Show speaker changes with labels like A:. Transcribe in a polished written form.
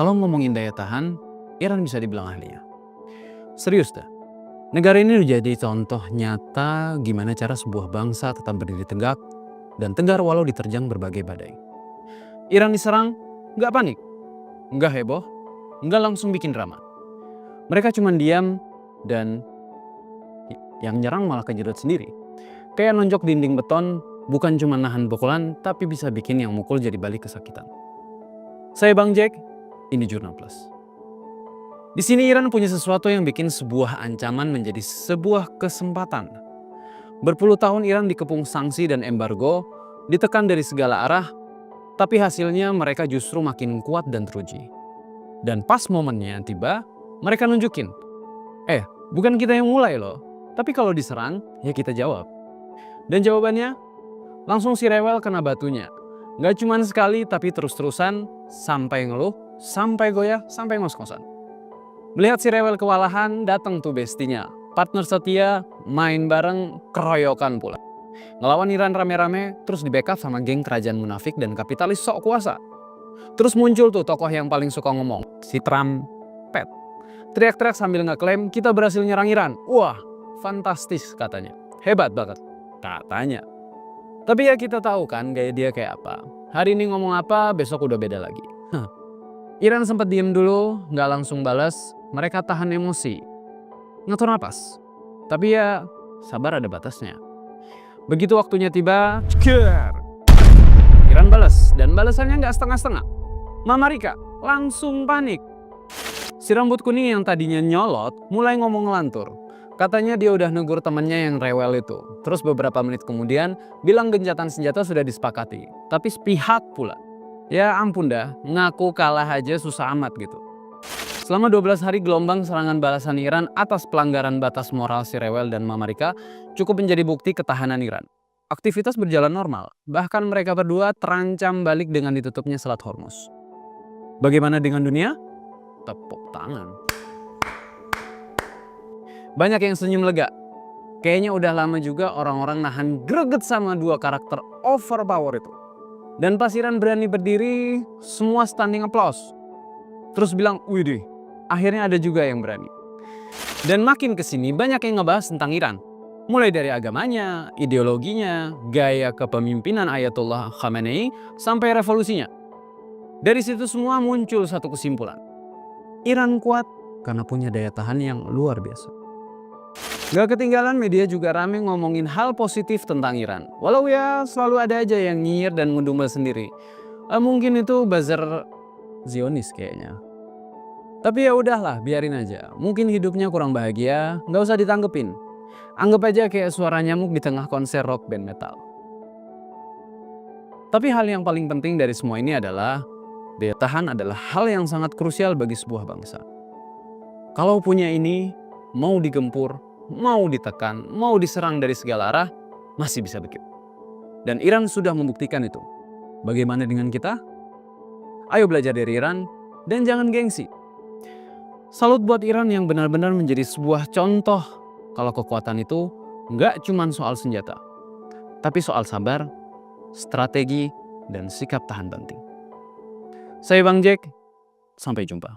A: Kalau ngomongin daya tahan, Iran bisa dibilang ahlinya. Serius dah. Negara ini udah jadi contoh nyata gimana cara sebuah bangsa tetap berdiri tegak dan tegar walau diterjang berbagai badai. Iran diserang, nggak panik, nggak heboh, nggak langsung bikin drama. Mereka cuma diam dan yang nyerang malah kejedot sendiri. Kayak nonjok dinding beton, bukan cuma nahan pukulan, tapi bisa bikin yang mukul jadi balik kesakitan. Saya Bang Jack, ini Jurnal Plus. Di sini Iran punya sesuatu yang bikin sebuah ancaman menjadi sebuah kesempatan. Berpuluh tahun Iran dikepung sanksi dan embargo, ditekan dari segala arah, tapi hasilnya mereka justru makin kuat dan teruji. Dan pas momennya tiba, mereka nunjukin, bukan kita yang mulai loh, tapi kalau diserang, ya kita jawab. Dan jawabannya, langsung si rewel kena batunya. Gak cuma sekali, tapi terus-terusan, sampai ngeluh, sampai goyah, sampai ngos-ngosan. Melihat si rewel kewalahan, datang tuh bestinya. Partner setia, main bareng, keroyokan pula. Ngelawan Iran rame-rame, terus di backup sama geng kerajaan munafik dan kapitalis sok kuasa. Terus muncul tuh tokoh yang paling suka ngomong, si Trumpet. Teriak-teriak sambil ngeklaim kita berhasil nyerang Iran. Wah, fantastis katanya. Hebat banget, katanya. Tapi ya kita tahu kan gaya dia kayak apa. Hari ini ngomong apa, besok udah beda lagi. Iran sempat diem dulu, nggak langsung balas. Mereka tahan emosi, ngatur napas. Tapi ya sabar ada batasnya. Begitu waktunya tiba, Iran balas. Dan balasannya nggak setengah-setengah. Mama Rika langsung panik. Si rambut kuning yang tadinya nyolot mulai ngomong ngelantur. Katanya dia udah negur temannya yang rewel itu. Terus beberapa menit kemudian bilang gencatan senjata sudah disepakati. Tapi sepihak pula. Ya ampun dah, ngaku kalah aja susah amat gitu. Selama 12 hari gelombang serangan balasan Iran atas pelanggaran batas moral si rewel dan Mama Rika cukup menjadi bukti ketahanan Iran. Aktivitas berjalan normal, bahkan mereka berdua terancam balik dengan ditutupnya Selat Hormuz. Bagaimana dengan dunia? Tepuk tangan. Banyak yang senyum lega. Kayaknya udah lama juga orang-orang nahan greget sama dua karakter overpower itu. Dan pas Iran berani berdiri, semua standing applause. Terus bilang, widih, akhirnya ada juga yang berani. Dan makin kesini banyak yang ngebahas tentang Iran. Mulai dari agamanya, ideologinya, gaya kepemimpinan Ayatollah Khamenei, sampai revolusinya. Dari situ semua muncul satu kesimpulan. Iran kuat karena punya daya tahan yang luar biasa. Gak ketinggalan media juga rame ngomongin hal positif tentang Iran. Walau ya selalu ada aja yang nyinyir dan ngedumel sendiri. Mungkin itu buzzer Zionis kayaknya. Tapi ya udahlah, biarin aja. Mungkin hidupnya kurang bahagia, nggak usah ditanggepin. Anggap aja kayak suara nyamuk di tengah konser rock band metal. Tapi hal yang paling penting dari semua ini adalah daya tahan adalah hal yang sangat krusial bagi sebuah bangsa. Kalau punya ini, mau digempur, mau ditekan, mau diserang dari segala arah, masih bisa begitu. Dan Iran sudah membuktikan itu. Bagaimana dengan kita? Ayo belajar dari Iran dan jangan gengsi. Salut buat Iran yang benar-benar menjadi sebuah contoh kalau kekuatan itu nggak cuma soal senjata, tapi soal sabar, strategi, dan sikap tahan banting. Saya Bang Jack, sampai jumpa.